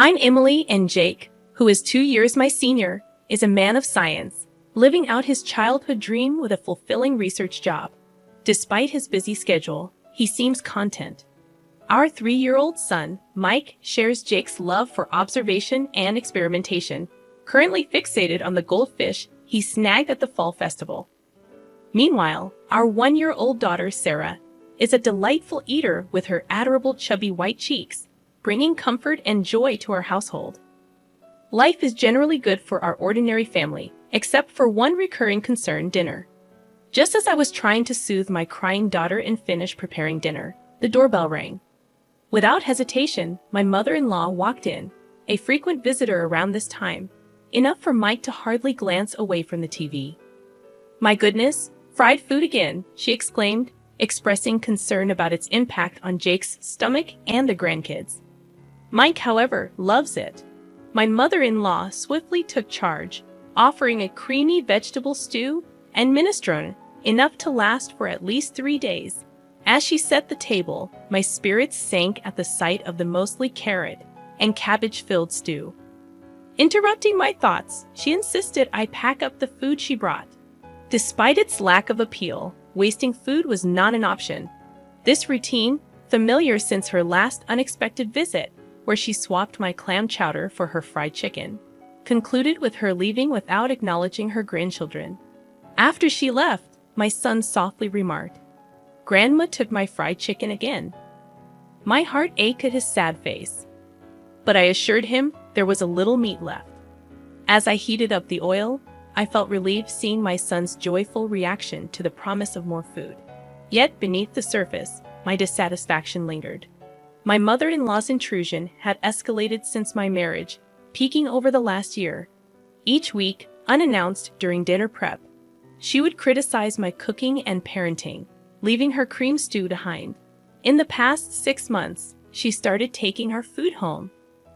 I'm Emily, and Jake, who is 2 years my senior, is a man of science, living out his childhood dream with a fulfilling research job. Despite his busy schedule, he seems content. Our 3-year-old son, Mike, shares Jake's love for observation and experimentation, currently fixated on the goldfish he snagged at the fall festival. Meanwhile, our 1-year-old daughter, Sarah, is a delightful eater with her adorable chubby white cheeks, bringing comfort and joy to our household. Life is generally good for our ordinary family, except for one recurring concern: dinner. Just as I was trying to soothe my crying daughter and finish preparing dinner, the doorbell rang. Without hesitation, my mother-in-law walked in, a frequent visitor around this time, enough for Mike to hardly glance away from the TV. "My goodness, fried food again," she exclaimed, expressing concern about its impact on Jake's stomach and the grandkids. Mike, however, loves it. My mother-in-law swiftly took charge, offering a creamy vegetable stew and minestrone, enough to last for at least 3 days. As she set the table, my spirits sank at the sight of the mostly carrot and cabbage-filled stew. Interrupting my thoughts, she insisted I pack up the food she brought. Despite its lack of appeal, wasting food was not an option. This routine, familiar since her last unexpected visit, where she swapped my clam chowder for her fried chicken, concluded with her leaving without acknowledging her grandchildren. After she left, my son softly remarked, "Grandma took my fried chicken again." My heart ached at his sad face, but I assured him there was a little meat left. As I heated up the oil, I felt relieved seeing my son's joyful reaction to the promise of more food. Yet beneath the surface, my dissatisfaction lingered. My mother-in-law's intrusion had escalated since my marriage, peaking over the last year. Each week, unannounced during dinner prep, she would criticize my cooking and parenting, leaving her cream stew behind. In the past 6 months, she started taking our food home,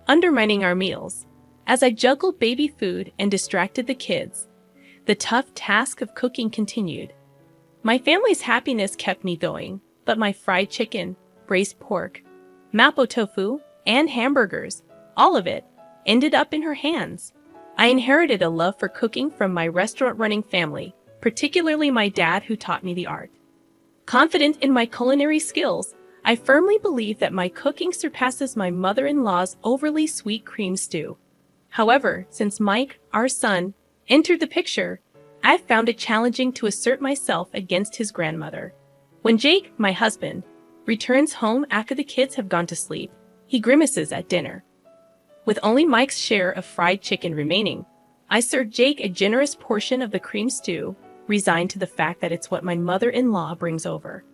undermining our meals. As I juggled baby food and distracted the kids, the tough task of cooking continued. My family's happiness kept me going, but my fried chicken, braised pork, mapo tofu, and hamburgers, all of it, ended up in her hands. I inherited a love for cooking from my restaurant-running family, particularly my dad, who taught me the art. Confident in my culinary skills, I firmly believe that my cooking surpasses my mother-in-law's overly sweet cream stew. However, since Mike, our son, entered the picture, I've found it challenging to assert myself against his grandmother. When Jake, my husband, returns home after the kids have gone to sleep, he grimaces at dinner. With only Mike's share of fried chicken remaining, I serve Jake a generous portion of the cream stew, resigned to the fact that it's what my mother-in-law brings over.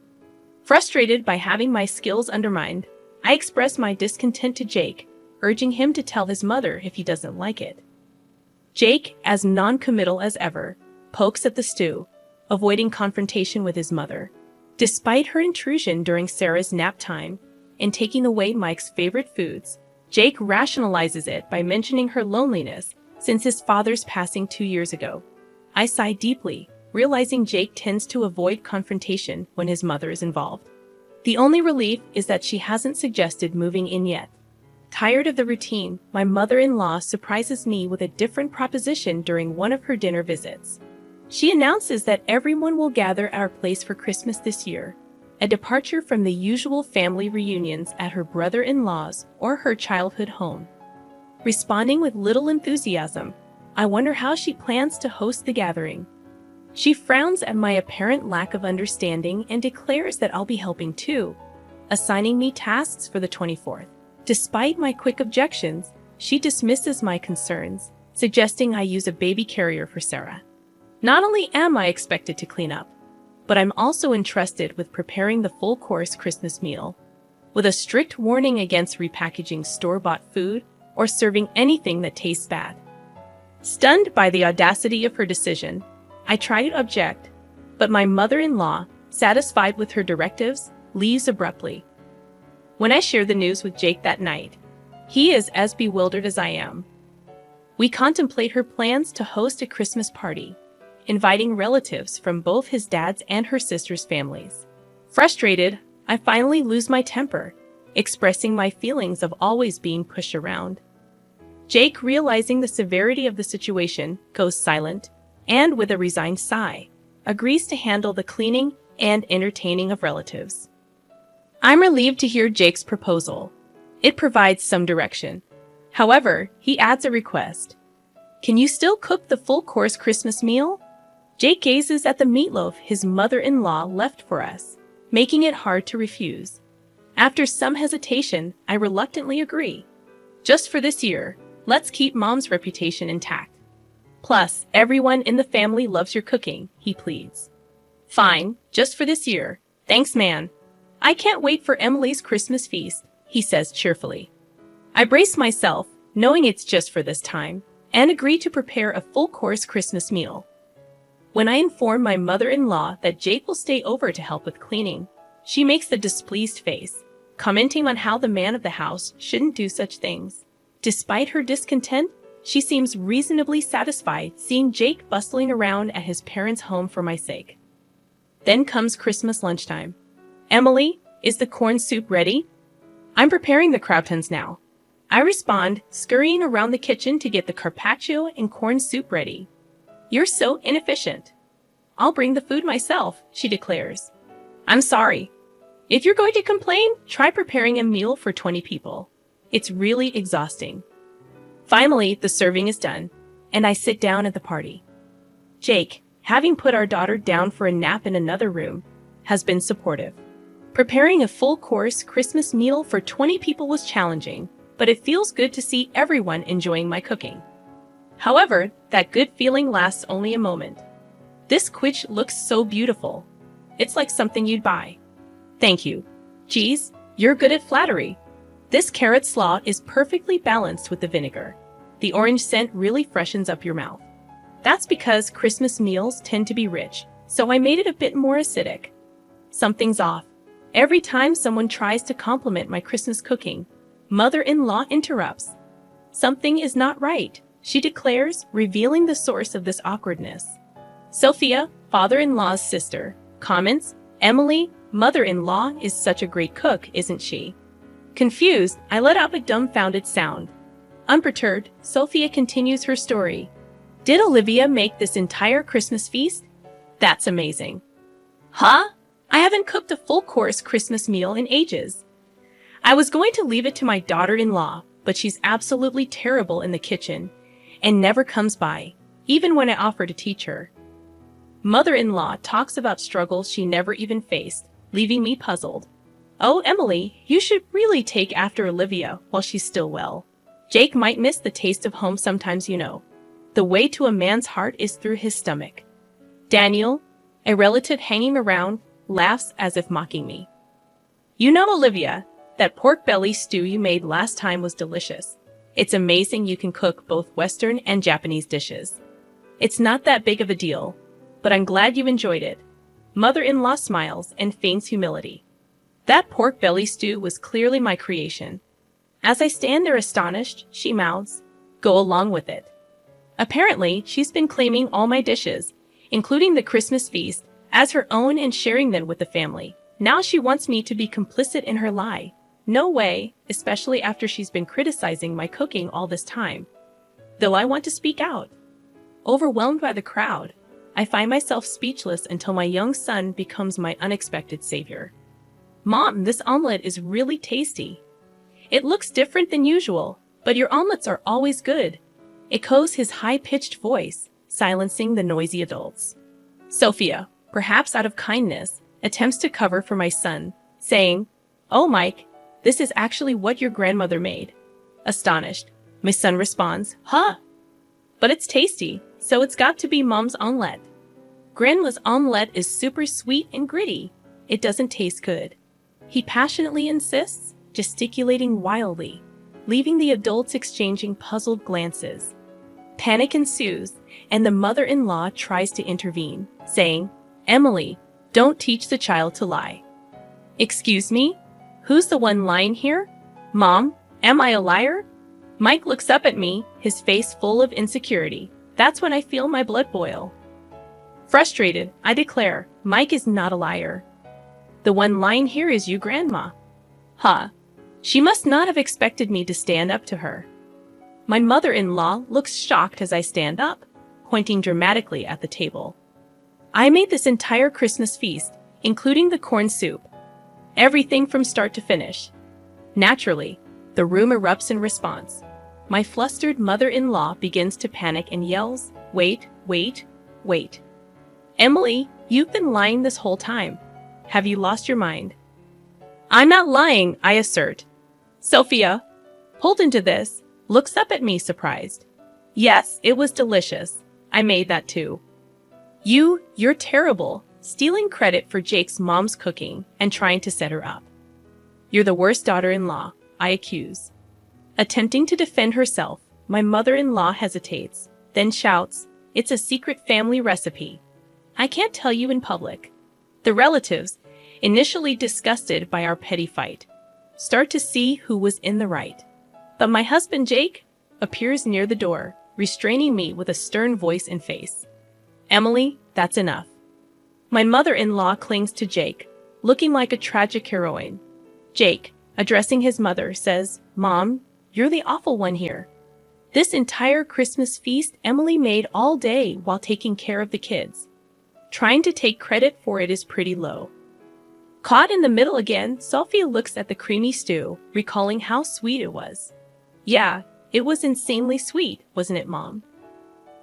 Frustrated by having my skills undermined, I express my discontent to Jake, urging him to tell his mother if he doesn't like it. Jake, as non-committal as ever, pokes at the stew, avoiding confrontation with his mother. Despite her intrusion during Sarah's nap time and taking away Mike's favorite foods, Jake rationalizes it by mentioning her loneliness since his father's passing 2 years ago. I sigh deeply, realizing Jake tends to avoid confrontation when his mother is involved. The only relief is that she hasn't suggested moving in yet. Tired of the routine, my mother-in-law surprises me with a different proposition during one of her dinner visits. She announces that everyone will gather at our place for Christmas this year, a departure from the usual family reunions at her brother-in-law's or her childhood home. Responding with little enthusiasm, I wonder how she plans to host the gathering. She frowns at my apparent lack of understanding and declares that I'll be helping too, assigning me tasks for the 24th. Despite my quick objections, she dismisses my concerns, suggesting I use a baby carrier for Sarah. Not only am I expected to clean up, but I'm also entrusted with preparing the full-course Christmas meal, with a strict warning against repackaging store-bought food or serving anything that tastes bad. Stunned by the audacity of her decision, I try to object, but my mother-in-law, satisfied with her directives, leaves abruptly. When I share the news with Jake that night, he is as bewildered as I am. We contemplate her plans to host a Christmas party, inviting relatives from both his dad's and her sister's families. Frustrated, I finally lose my temper, expressing my feelings of always being pushed around. Jake, realizing the severity of the situation, goes silent and, with a resigned sigh, agrees to handle the cleaning and entertaining of relatives. I'm relieved to hear Jake's proposal. It provides some direction. However, he adds a request. Can you still cook the full-course Christmas meal? Jake gazes at the meatloaf his mother-in-law left for us, making it hard to refuse. After some hesitation, I reluctantly agree. Just for this year, let's keep Mom's reputation intact. Plus, everyone in the family loves your cooking, he pleads. Fine, just for this year. Thanks, man. I can't wait for Emily's Christmas feast, he says cheerfully. I brace myself, knowing it's just for this time, and agree to prepare a full-course Christmas meal. When I inform my mother-in-law that Jake will stay over to help with cleaning, she makes a displeased face, commenting on how the man of the house shouldn't do such things. Despite her discontent, she seems reasonably satisfied seeing Jake bustling around at his parents' home for my sake. Then comes Christmas lunchtime. Emily, is the corn soup ready? I'm preparing the croutons now. I respond, scurrying around the kitchen to get the carpaccio and corn soup ready. You're so inefficient. I'll bring the food myself, she declares. I'm sorry. If you're going to complain, try preparing a meal for 20 people. It's really exhausting. Finally, the serving is done, and I sit down at the party. Jake, having put our daughter down for a nap in another room, has been supportive. Preparing a full-course Christmas meal for 20 people was challenging, but it feels good to see everyone enjoying my cooking. However, that good feeling lasts only a moment. This quiche looks so beautiful. It's like something you'd buy. Thank you. Geez, you're good at flattery. This carrot slaw is perfectly balanced with the vinegar. The orange scent really freshens up your mouth. That's because Christmas meals tend to be rich, so I made it a bit more acidic. Something's off. Every time someone tries to compliment my Christmas cooking, mother-in-law interrupts. Something is not right, she declares, revealing the source of this awkwardness. Sophia, father-in-law's sister, comments, Emily, mother-in-law is such a great cook, isn't she? Confused, I let out a dumbfounded sound. Unperturbed, Sophia continues her story. Did Olivia make this entire Christmas feast? That's amazing. Huh? I haven't cooked a full-course Christmas meal in ages. I was going to leave it to my daughter-in-law, but she's absolutely terrible in the kitchen and never comes by, even when I offer to teach her. Mother-in-law talks about struggles she never even faced, leaving me puzzled. Oh, Emily, you should really take after Olivia while she's still well. Jake might miss the taste of home sometimes, you know. The way to a man's heart is through his stomach. Daniel, a relative hanging around, laughs as if mocking me. You know, Olivia, that pork belly stew you made last time was delicious. It's amazing you can cook both Western and Japanese dishes. It's not that big of a deal, but I'm glad you enjoyed it. Mother-in-law smiles and feigns humility. That pork belly stew was clearly my creation. As I stand there astonished, she mouths, go along with it. Apparently, she's been claiming all my dishes, including the Christmas feast, as her own and sharing them with the family. Now she wants me to be complicit in her lie. No way, especially after she's been criticizing my cooking all this time. Though I want to speak out. Overwhelmed by the crowd, I find myself speechless until my young son becomes my unexpected savior. Mom, this omelet is really tasty. It looks different than usual, but your omelets are always good, echoes his high-pitched voice, silencing the noisy adults. Sophia, perhaps out of kindness, attempts to cover for my son, saying, Oh, Mike, this is actually what your grandmother made. Astonished, my son responds, Huh? But it's tasty, so it's got to be Mom's omelet. Grandma's omelet is super sweet and gritty. It doesn't taste good. He passionately insists, gesticulating wildly, leaving the adults exchanging puzzled glances. Panic ensues, and the mother-in-law tries to intervene, saying, Emily, don't teach the child to lie. Excuse me? Who's the one lying here? Mom, am I a liar? Mike looks up at me, his face full of insecurity. That's when I feel my blood boil. Frustrated, I declare, Mike is not a liar. The one lying here is you, Grandma. Huh. She must not have expected me to stand up to her. My mother-in-law looks shocked as I stand up, pointing dramatically at the table. I made this entire Christmas feast, including the corn soup. Everything from start to finish. Naturally, the room erupts in response. My flustered mother-in-law begins to panic and yells, "Wait, wait, wait. Emily, you've been lying this whole time. Have you lost your mind?" "I'm not lying," I assert. Sophia, pulled into this, looks up at me surprised. "Yes, it was delicious. I made that too." You're terrible, stealing credit for Jake's mom's cooking and trying to set her up. "You're the worst daughter-in-law," I accuse. Attempting to defend herself, my mother-in-law hesitates, then shouts, "It's a secret family recipe. I can't tell you in public." The relatives, initially disgusted by our petty fight, start to see who was in the right. But my husband Jake appears near the door, restraining me with a stern voice and face. "Emily, that's enough." My mother-in-law clings to Jake, looking like a tragic heroine. Jake, addressing his mother, says, "Mom, you're the awful one here. This entire Christmas feast Emily made all day while taking care of the kids. Trying to take credit for it is pretty low." Caught in the middle again, Sophia looks at the creamy stew, recalling how sweet it was. "Yeah, it was insanely sweet, wasn't it, Mom?"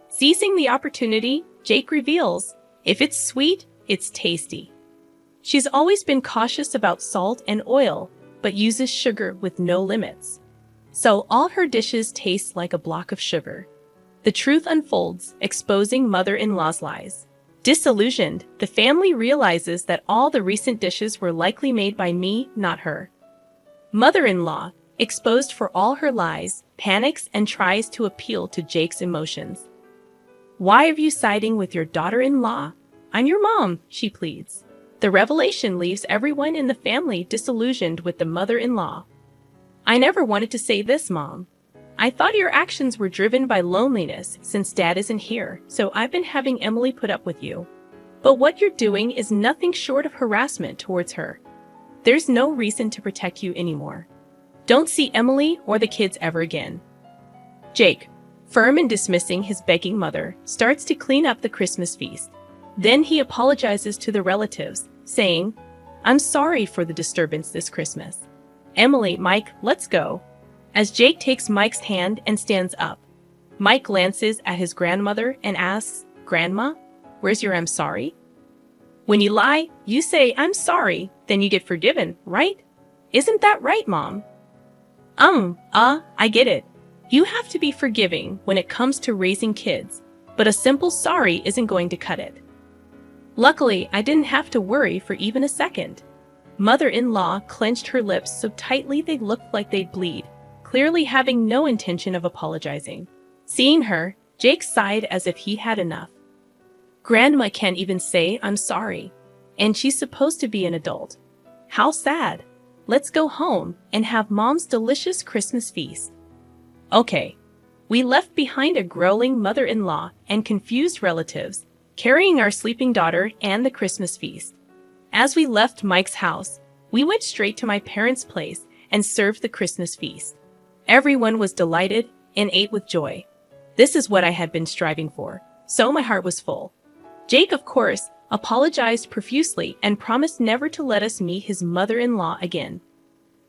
Seizing the opportunity, Jake reveals, "If it's sweet, it's tasty." She's always been cautious about salt and oil, but uses sugar with no limits. So all her dishes taste like a block of sugar. The truth unfolds, exposing mother-in-law's lies. Disillusioned, the family realizes that all the recent dishes were likely made by me, not her. Mother-in-law, exposed for all her lies, panics and tries to appeal to Jake's emotions. "Why are you siding with your daughter-in-law? I'm your mom," she pleads. The revelation leaves everyone in the family disillusioned with the mother-in-law. "I never wanted to say this, Mom. I thought your actions were driven by loneliness since Dad isn't here, so I've been having Emily put up with you. But what you're doing is nothing short of harassment towards her. There's no reason to protect you anymore. Don't see Emily or the kids ever again." Jake, firm in dismissing his begging mother, starts to clean up the Christmas feast. Then he apologizes to the relatives, saying, "I'm sorry for the disturbance this Christmas. Emily, Mike, let's go." As Jake takes Mike's hand and stands up, Mike glances at his grandmother and asks, "Grandma, where's your I'm sorry?" "When you lie, you say I'm sorry, then you get forgiven, right? Isn't that right, Mom?" I get it. You have to be forgiving when it comes to raising kids, but a simple sorry isn't going to cut it." Luckily, I didn't have to worry for even a second. Mother-in-law clenched her lips so tightly they looked like they'd bleed, clearly having no intention of apologizing. Seeing her, Jake sighed as if he had enough. "Grandma can't even say I'm sorry, and she's supposed to be an adult. How sad. Let's go home and have Mom's delicious Christmas feast." Okay. We left behind a growling mother-in-law and confused relatives, carrying our sleeping daughter and the Christmas feast. As we left Mike's house, we went straight to my parents' place and served the Christmas feast. Everyone was delighted and ate with joy. This is what I had been striving for, so my heart was full. Jake, of course, apologized profusely and promised never to let us meet his mother-in-law again.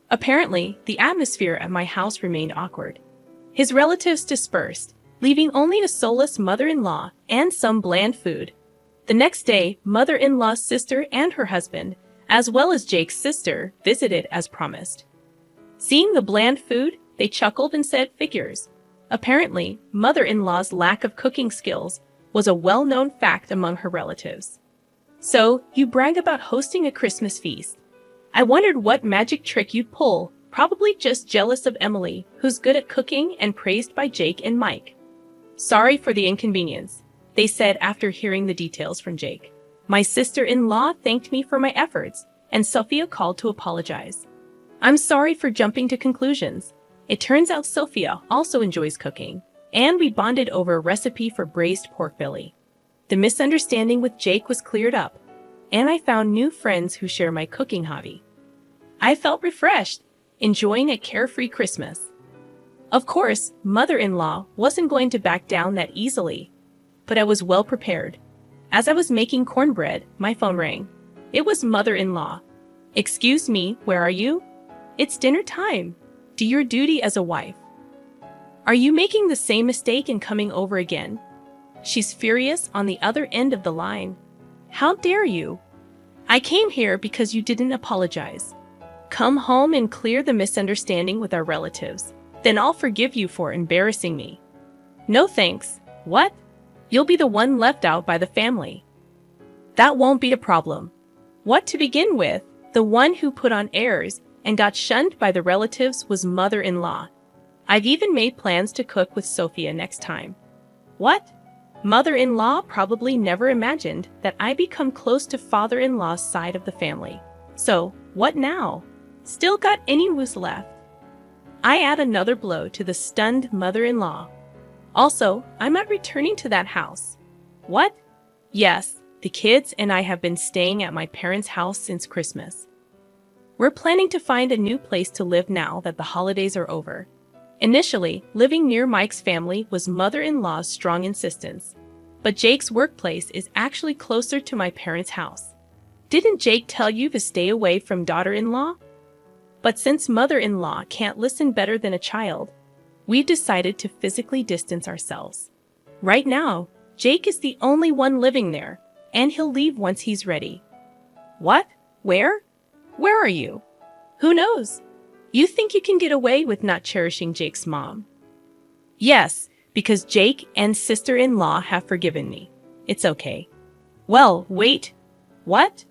Apparently, the atmosphere at my house remained awkward. His relatives dispersed, leaving only a soulless mother-in-law and some bland food. The next day, mother-in-law's sister and her husband, as well as Jake's sister, visited as promised. Seeing the bland food, they chuckled and said figures. Apparently, mother-in-law's lack of cooking skills was a well-known fact among her relatives. "So, you brag about hosting a Christmas feast. I wondered what magic trick you'd pull, probably just jealous of Emily, who's good at cooking and praised by Jake and Mike." "Sorry for the inconvenience," they said after hearing the details from Jake. My sister-in-law thanked me for my efforts, and Sophia called to apologize. "I'm sorry for jumping to conclusions. It turns out Sophia also enjoys cooking, and we bonded over a recipe for braised pork belly. The misunderstanding with Jake was cleared up, and I found new friends who share my cooking hobby. I felt refreshed, enjoying a carefree Christmas." Of course, mother-in-law wasn't going to back down that easily, but I was well prepared. As I was making cornbread, my phone rang. It was mother-in-law. "Excuse me, where are you?" "It's dinner time. Do your duty as a wife." "Are you making the same mistake and coming over again?" She's furious on the other end of the line. "How dare you? I came here because you didn't apologize. Come home and clear the misunderstanding with our relatives. Then I'll forgive you for embarrassing me." "No thanks." "What? You'll be the one left out by the family." "That won't be a problem." "What, to begin with, the one who put on airs and got shunned by the relatives was mother-in-law. I've even made plans to cook with Sophia next time." "What?" "Mother-in-law probably never imagined that I become close to father-in-law's side of the family. So, what now? Still got any moose left?" I add another blow to the stunned mother-in-law. "Also, I'm not returning to that house." "What?" "Yes, the kids and I have been staying at my parents' house since Christmas. We're planning to find a new place to live now that the holidays are over." Initially, living near Mike's family was mother-in-law's strong insistence, but Jake's workplace is actually closer to my parents' house. "Didn't Jake tell you to stay away from daughter-in-law?" But since mother-in-law can't listen better than a child, we've decided to physically distance ourselves. Right now, Jake is the only one living there, and he'll leave once he's ready. "What? Where? Where are you?" "Who knows? You think you can get away with not cherishing Jake's mom?" "Yes, because Jake and sister-in-law have forgiven me. It's okay." "Well, wait. What?"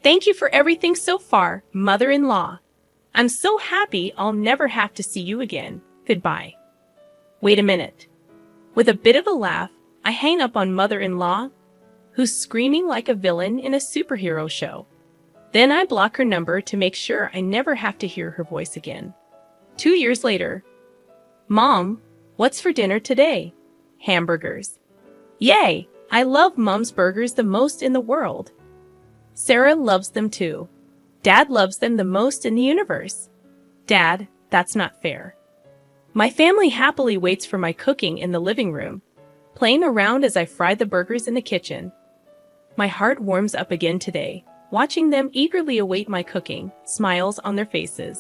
"Thank you for everything so far, mother-in-law. I'm so happy I'll never have to see you again. Goodbye." "Wait a minute." With a bit of a laugh, I hang up on mother-in-law, who's screaming like a villain in a superhero show. Then I block her number to make sure I never have to hear her voice again. 2 years later. "Mom, what's for dinner today?" "Hamburgers." "Yay! I love Mom's burgers the most in the world." "Sarah loves them too. Dad loves them the most in the universe." "Dad, that's not fair." My family happily waits for my cooking in the living room, playing around as I fry the burgers in the kitchen. My heart warms up again today, watching them eagerly await my cooking, smiles on their faces.